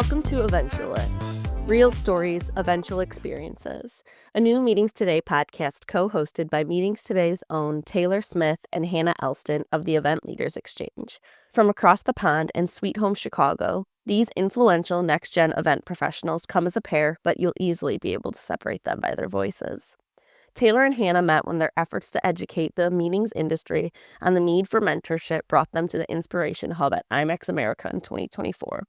Welcome to Eventualists, real stories, eventual experiences, a new Meetings Today podcast co-hosted by Meetings Today's own Taylor Smith and Hannah Elston of the Event Leaders Exchange. From across the pond in Sweet Home Chicago, these influential next-gen event professionals come as a pair, but you'll easily be able to separate them by their voices. Taylor and Hannah met when their efforts to educate the meetings industry on the need for mentorship brought them to the Inspiration Hub at IMEX America in 2024.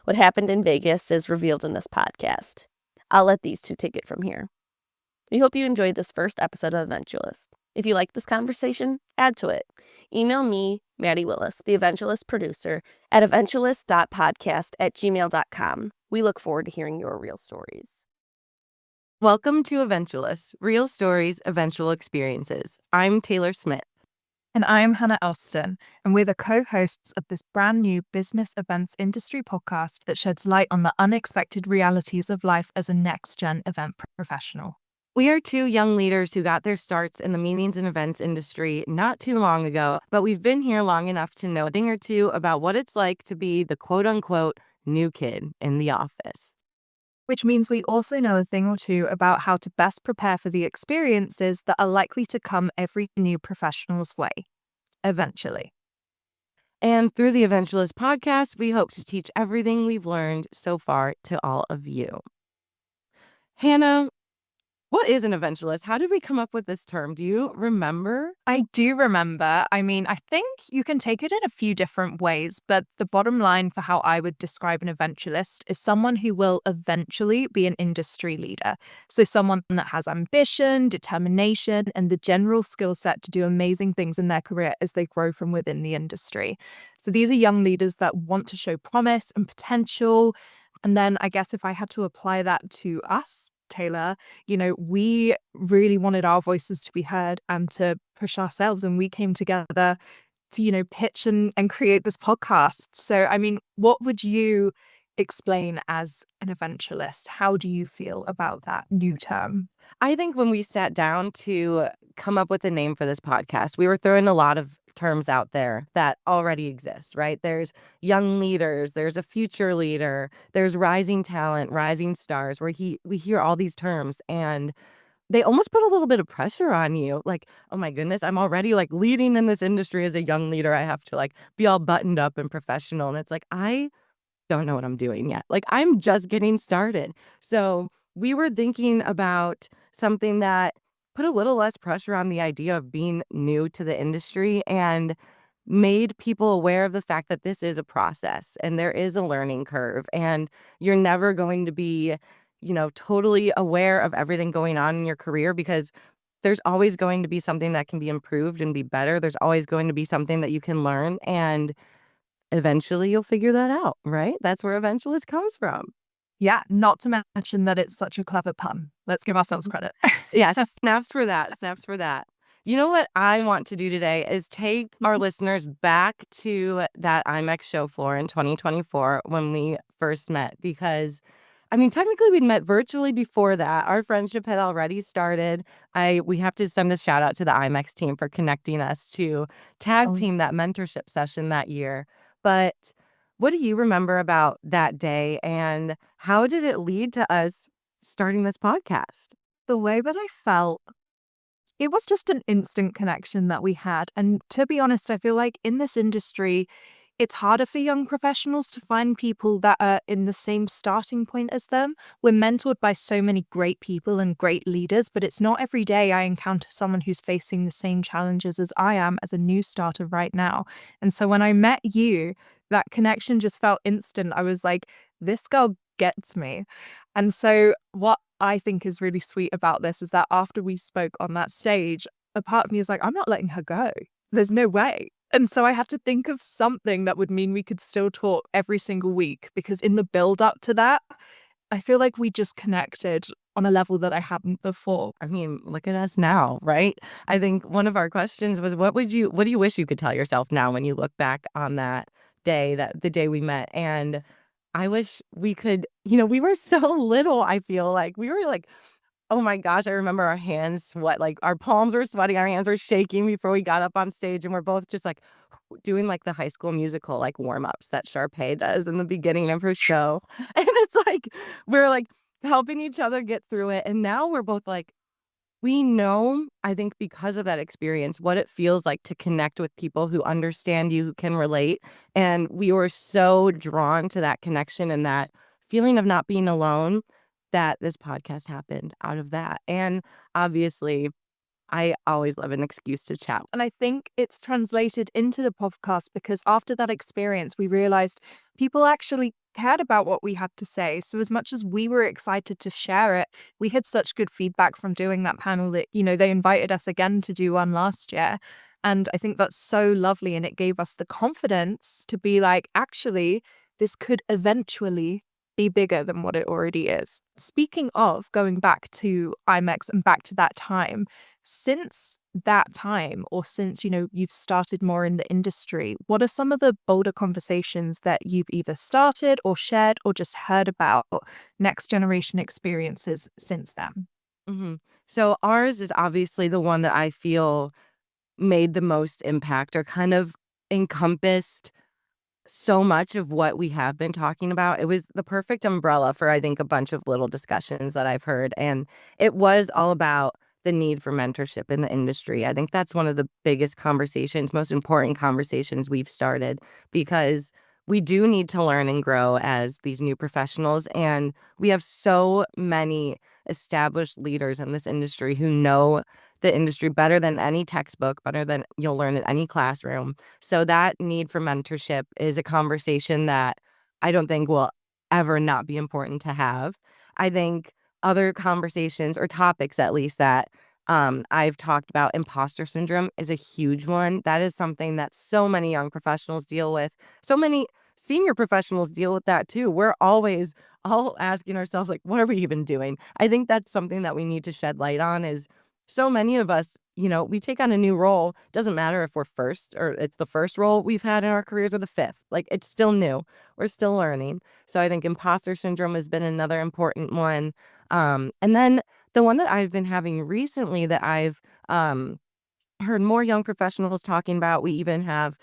What happened in Vegas is revealed in this podcast. I'll let these two take it from here. We hope you enjoyed this first episode of Eventualist. If you like this conversation, add to it. Email me, Maddie Willis, the Eventualist producer, at eventualist.podcast@gmail.com. We look forward to hearing your real stories. Welcome to Eventualists, Real Stories, Eventual Experiences. I'm Taylor Smith. And I'm Hannah Elston, and we're the co-hosts of this brand new business events industry podcast that sheds light on the unexpected realities of life as a next-gen event professional. We are two young leaders who got their starts in the meetings and events industry not too long ago, but we've been here long enough to know a thing or two about what it's like to be the quote-unquote new kid in the office. Which means we also know a thing or two about how to best prepare for the experiences that are likely to come every new professional's way, eventually. And through the Eventualist podcast, we hope to teach everything we've learned so far to all of you. Hannah, what is an eventualist? How did we come up with this term? Do you remember? I do remember. I mean, I think you can take it in a few different ways, but the bottom line for how I would describe an eventualist is someone who will eventually be an industry leader. So someone that has ambition, determination, and the general skill set to do amazing things in their career as they grow from within the industry. So these are young leaders that want to show promise and potential. And then I guess if I had to apply that to us, Taylor, we really wanted our voices to be heard and to push ourselves. And we came together to, pitch and create this podcast. So, I mean, what would you explain as an eventualist? How do you feel about that new term? I think when we sat down to come up with a name for this podcast, we were throwing a lot of terms out there that already exist, right? There's young leaders, there's a future leader, there's rising talent, rising stars, where we hear all these terms and they almost put a little bit of pressure on you. Like, oh my goodness, I'm already like leading in this industry as a young leader. I have to like be all buttoned up and professional. And it's like, I don't know what I'm doing yet. Like, I'm just getting started. So we were thinking about something that put a little less pressure on the idea of being new to the industry and made people aware of the fact that this is a process and there is a learning curve and you're never going to be, totally aware of everything going on in your career because there's always going to be something that can be improved and be better. There's always going to be something that you can learn and eventually you'll figure that out, right? That's where Eventualist comes from. Yeah, not to mention that it's such a clever pun. Let's give ourselves credit. Yeah, snaps for that. Snaps for that. You know what I want to do today is take our listeners back to that IMEX show floor in 2024 when we first met because, I mean, technically we'd met virtually before that. Our friendship had already started. We have to send a shout out to the IMEX team for connecting us to tag team that mentorship session that year. But what do you remember about that day and how did it lead to us starting this podcast? The way that I felt, it was just an instant connection that we had. And to be honest, I feel like in this industry, it's harder for young professionals to find people that are in the same starting point as them. We're mentored by so many great people and great leaders, but it's not every day I encounter someone who's facing the same challenges as I am as a new starter right now. And so when I met you, that connection just felt instant. I was like, this girl gets me. And so what I think is really sweet about this is that after we spoke on that stage, a part of me is like, I'm not letting her go. There's no way. And so I had to think of something that would mean we could still talk every single week, because in the build up to that, I feel like we just connected on a level that I hadn't before. I mean, look at us now, right? I think one of our questions was, what do you wish you could tell yourself now when you look back on that day, the day we met? And I wish we could, we were so little, I feel like. We were like, oh my gosh, I remember our hands sweat, like our palms were sweating, our hands were shaking before we got up on stage and we're both just like, doing like the High School Musical like warm-ups that Sharpay does in the beginning of her show. And it's like we're like helping each other get through it. And now we're both like, we know, I think because of that experience, what it feels like to connect with people who understand you, who can relate. And we were so drawn to that connection and that feeling of not being alone that this podcast happened out of that. And obviously, I always love an excuse to chat. And I think it's translated into the podcast because after that experience, we realized people actually cared about what we had to say. So as much as we were excited to share it, we had such good feedback from doing that panel that, they invited us again to do one last year. And I think that's so lovely. And it gave us the confidence to be like, actually, this could eventually be bigger than what it already is. Speaking of going back to IMEX and back to that time, since that time, or since, you've started more in the industry, what are some of the bolder conversations that you've either started or shared or just heard about next generation experiences since then? hmm So ours is obviously the one that I feel made the most impact or kind of encompassed so much of what we have been talking about. It was the perfect umbrella for, I think, a bunch of little discussions that I've heard. And it was all about the need for mentorship in the industry. I think that's one of the biggest conversations, most important conversations we've started, because we do need to learn and grow as these new professionals. And we have so many established leaders in this industry who know the industry better than any textbook, better than you'll learn in any classroom. So that need for mentorship is a conversation that I don't think will ever not be important to have. I think other conversations or topics, at least, that I've talked about, imposter syndrome is a huge one. That is something that so many young professionals deal with. So many senior professionals deal with that too. We're always all asking ourselves, like, what are we even doing? I think that's something that we need to shed light on is so many of us, we take on a new role. Doesn't matter if we're first or it's the first role we've had in our careers or the fifth. Like, it's still new. We're still learning. So I think imposter syndrome has been another important one. And then the one that I've been having recently that I've heard more young professionals talking about. We even have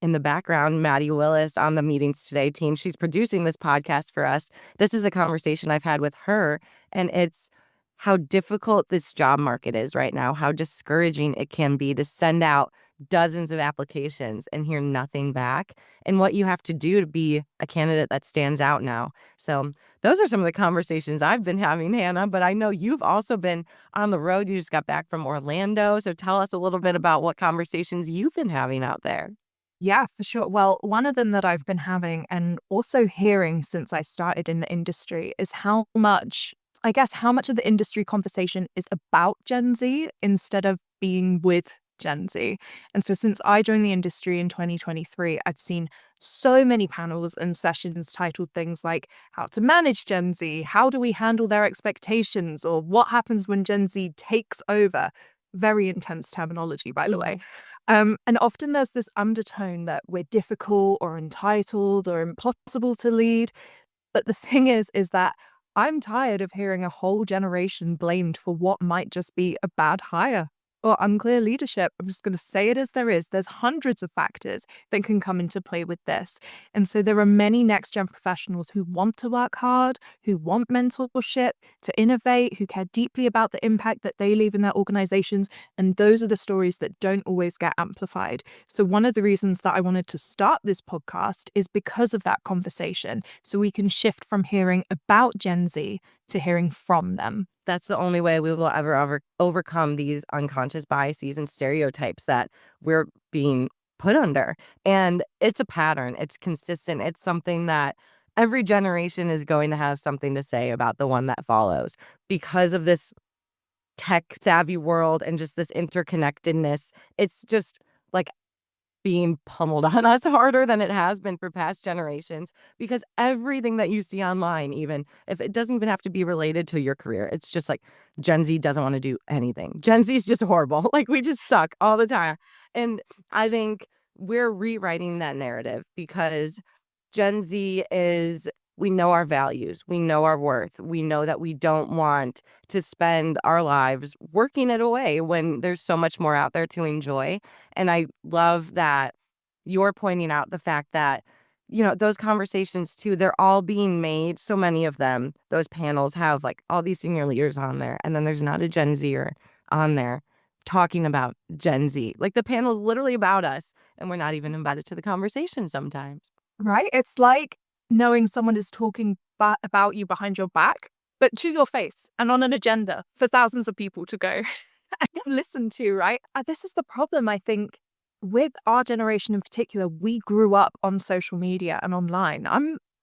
in the background Maddie Willis on the Meetings Today team. She's producing this podcast for us. This is a conversation I've had with her, and it's how difficult this job market is right now, how discouraging it can be to send out dozens of applications and hear nothing back, and what you have to do to be a candidate that stands out now. So those are some of the conversations I've been having, Hannah, but I know you've also been on the road. You just got back from Orlando. So tell us a little bit about what conversations you've been having out there. Yeah, for sure. Well, one of them that I've been having and also hearing since I started in the industry is how much of the industry conversation is about Gen Z instead of being with Gen Z. And so since I joined the industry in 2023, I've seen so many panels and sessions titled things like how to manage Gen Z, how do we handle their expectations, or what happens when Gen Z takes over. Very intense terminology, by the way. And often there's this undertone that we're difficult or entitled or impossible to lead. But the thing is that I'm tired of hearing a whole generation blamed for what might just be a bad hire or unclear leadership. I'm just going to say it as there is. There's hundreds of factors that can come into play with this. And so there are many next gen professionals who want to work hard, who want mentorship, to innovate, who care deeply about the impact that they leave in their organizations. And those are the stories that don't always get amplified. So one of the reasons that I wanted to start this podcast is because of that conversation. So we can shift from hearing about Gen Z to hearing from them. That's the only way we will ever overcome these unconscious biases and stereotypes that we're being put under. And it's a pattern. It's consistent. It's something that every generation is going to have something to say about the one that follows because of this tech savvy world and just this interconnectedness. It's just like being pummeled on us harder than it has been for past generations, because everything that you see online, even if it doesn't even have to be related to your career, it's just like Gen Z doesn't want to do anything. Gen Z is just horrible. Like, we just suck all the time. And I think we're rewriting that narrative because Gen Z is, we know our values, we know our worth, we know that we don't want to spend our lives working it away when there's so much more out there to enjoy. And I love that you're pointing out the fact that, those conversations too, they're all being made. So many of them, those panels have like all these senior leaders on there. And then there's not a Gen Zer on there talking about Gen Z. Like the panel's literally about us and we're not even invited to the conversation sometimes. Right? It's like knowing someone is talking about you behind your back, but to your face and on an agenda for thousands of people to go and listen to, right? This is the problem, I think, with our generation in particular. We grew up on social media and online.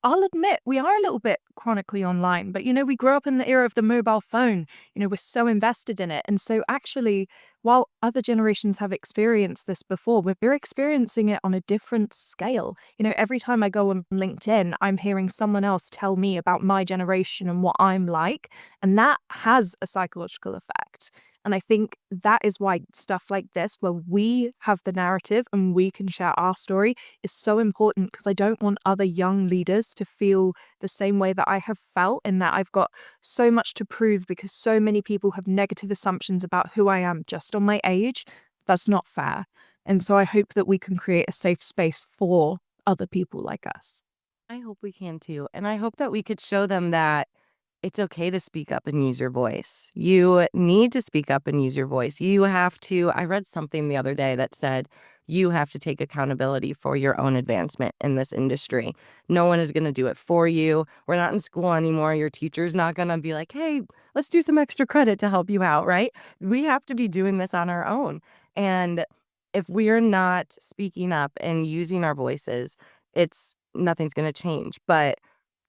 I'll admit we are a little bit chronically online, but we grew up in the era of the mobile phone. We're so invested in it. And so actually, while other generations have experienced this before, we're experiencing it on a different scale. Every time I go on LinkedIn, I'm hearing someone else tell me about my generation and what I'm like. And that has a psychological effect. And I think that is why stuff like this, where we have the narrative and we can share our story, is so important, because I don't want other young leaders to feel the same way that I have felt, in that I've got so much to prove because so many people have negative assumptions about who I am just on my age. That's not fair. And so I hope that we can create a safe space for other people like us. I hope we can too. And I hope that we could show them that it's okay to speak up and use your voice. You need to speak up and use your voice. You have to. I read something the other day that said you have to take accountability for your own advancement in this industry. No one is going to do it for you. We're not in school anymore. Your teacher's not going to be like, hey, let's do some extra credit to help you out, right? We have to be doing this on our own. And if we're not speaking up and using our voices, nothing's going to change. But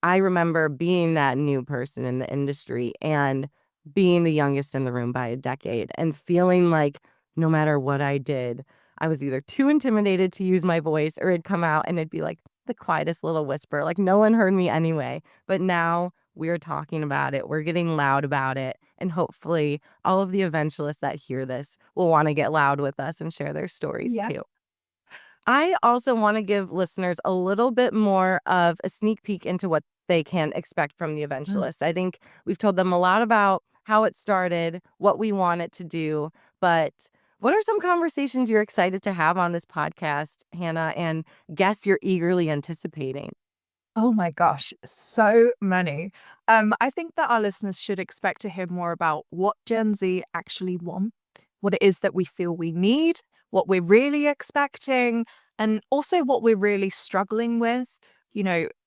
I remember being that new person in the industry and being the youngest in the room by a decade and feeling like no matter what I did, I was either too intimidated to use my voice, or it'd come out and it'd be like the quietest little whisper, like no one heard me anyway. But now we're talking about it. We're getting loud about it. And hopefully all of the eventualists that hear this will want to get loud with us and share their stories too. I also want to give listeners a little bit more of a sneak peek into what they can expect from the Eventualists. I think we've told them a lot about how it started, what we want it to do, but what are some conversations you're excited to have on this podcast, Hannah, and guests you're eagerly anticipating? Oh my gosh, so many. I think that our listeners should expect to hear more about what Gen Z actually want, what it is that we feel we need, what we're really expecting, and also what we're really struggling with,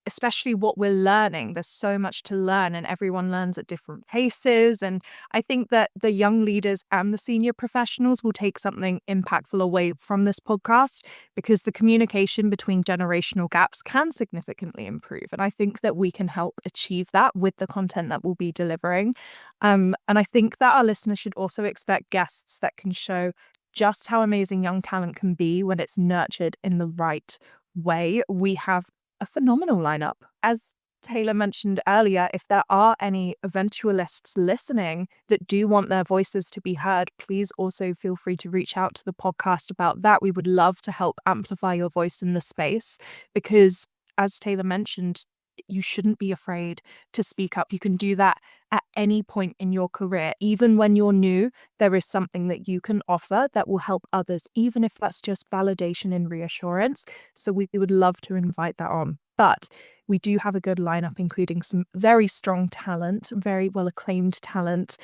especially what we're learning. There's so much to learn, and everyone learns at different paces. And I think that the young leaders and the senior professionals will take something impactful away from this podcast, because the communication between generational gaps can significantly improve. And I think that we can help achieve that with the content that we'll be delivering. And I think that our listeners should also expect guests that can show just how amazing young talent can be when it's nurtured in the right way. We have a phenomenal lineup. As Taylor mentioned earlier, if there are any eventualists listening that do want their voices to be heard, please also feel free to reach out to the podcast about that. We would love to help amplify your voice in the space, because as Taylor mentioned, you shouldn't be afraid to speak up. You can do that at any point in your career. Even when you're new, there is something that you can offer that will help others, even if that's just validation and reassurance. So we would love to invite that on. But we do have a good lineup, including some very strong talent, very well acclaimed talent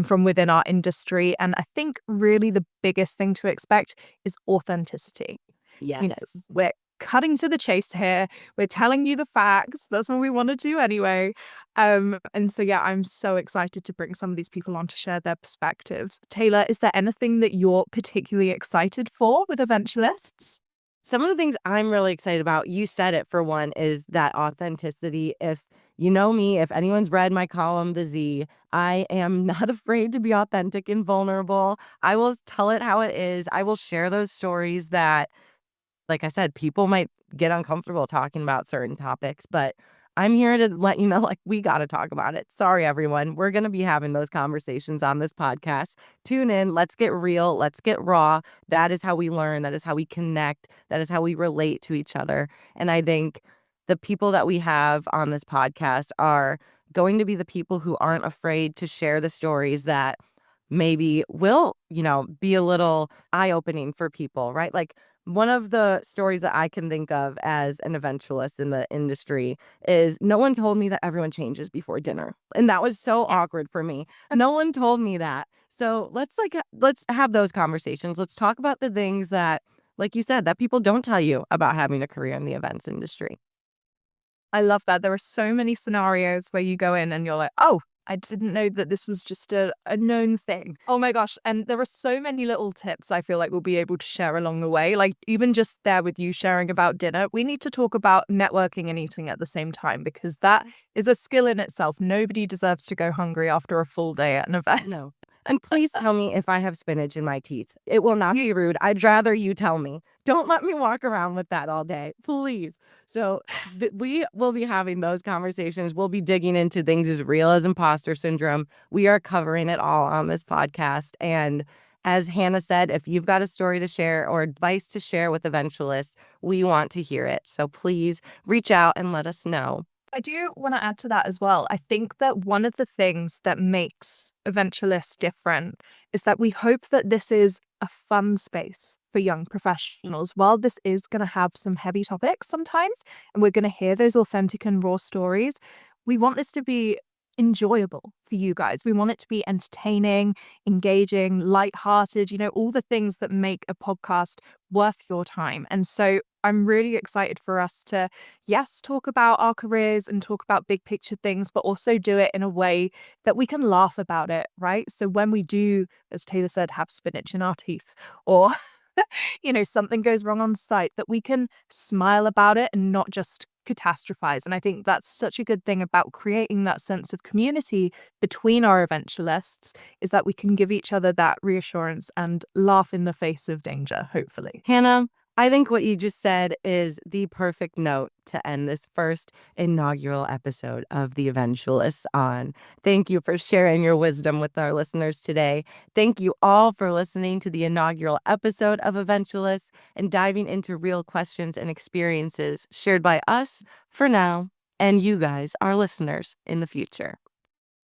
from within our industry. And I think really the biggest thing to expect is authenticity. Yes. We're cutting to the chase here. We're telling you the facts. That's what we want to do anyway. And so, yeah, I'm so excited to bring some of these people on to share their perspectives. Taylor, is there anything that you're particularly excited for with Eventualists? Some of the things I'm really excited about, you said it for one, is that authenticity. If you know me, if anyone's read my column, The Z, I am not afraid to be authentic and vulnerable. I will tell it how it is. I will share those stories that, like I said, people might get uncomfortable talking about certain topics, but I'm here to let you know, like, we got to talk about it. Sorry, everyone. We're going to be having those conversations on this podcast. Tune in. Let's get real. Let's get raw. That is how we learn. That is how we connect. That is how we relate to each other. And I think the people that we have on this podcast are going to be the people who aren't afraid to share the stories that maybe will, be a little eye-opening for people, right? Like, One of the stories that I can think of as an eventualist in the industry is no one told me that everyone changes before dinner. And that was so awkward for me. No one told me that. So let's have those conversations. Let's talk about the things that, like you said, that people don't tell you about having a career in the events industry. I love that. There are so many scenarios where you go in and you're like, oh, I didn't know that this was just a known thing. Oh my gosh. And there are so many little tips I feel like we'll be able to share along the way. Like even just there with you sharing about dinner, we need to talk about networking and eating at the same time because that is a skill in itself. Nobody deserves to go hungry after a full day at an event. No. And please tell me if I have spinach in my teeth. It will not be rude. I'd rather you tell me. Don't let me walk around with that all day, please. So we will be having those conversations. We'll be digging into things as real as imposter syndrome. We are covering it all on this podcast. And as Hannah said, if you've got a story to share or advice to share with Eventualists, we want to hear it. So please reach out and let us know. I do want to add to that as well. I think that one of the things that makes Eventualists different is that we hope that this is a fun space for young professionals. While this is going to have some heavy topics sometimes, and we're going to hear those authentic and raw stories, we want this to be enjoyable for you guys. We want it to be entertaining, engaging, lighthearted, all the things that make a podcast worth your time. And so I'm really excited for us to, yes, talk about our careers and talk about big picture things, but also do it in a way that we can laugh about it, right? So when we do, as Taylor said, have spinach in our teeth or something goes wrong on site, that we can smile about it and not just catastrophize. And I think that's such a good thing about creating that sense of community between our eventualists is that we can give each other that reassurance and laugh in the face of danger, hopefully. Hannah, I think what you just said is the perfect note to end this first inaugural episode of The Eventualists on. Thank you for sharing your wisdom with our listeners today. Thank you all for listening to the inaugural episode of Eventualists and diving into real questions and experiences shared by us for now and you guys, our listeners, in the future.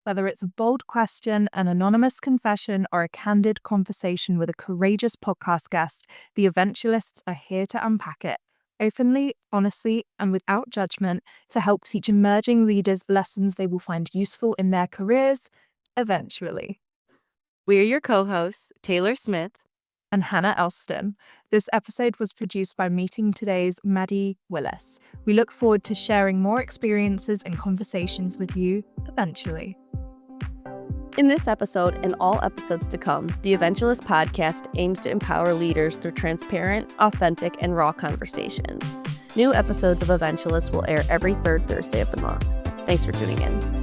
Whether it's a bold question, an anonymous confession, or a candid conversation with a courageous podcast guest, the Eventualists are here to unpack it, openly, honestly, and without judgment, to help teach emerging leaders lessons they will find useful in their careers, eventually. We're your co-hosts, Taylor Smith and Hannah Elston. This episode was produced by Meeting Today's Maddie Willis. We look forward to sharing more experiences and conversations with you eventually. In this episode and all episodes to come, the Eventualist podcast aims to empower leaders through transparent, authentic, and raw conversations. New episodes of Eventualist will air every third Thursday of the month. Thanks for tuning in.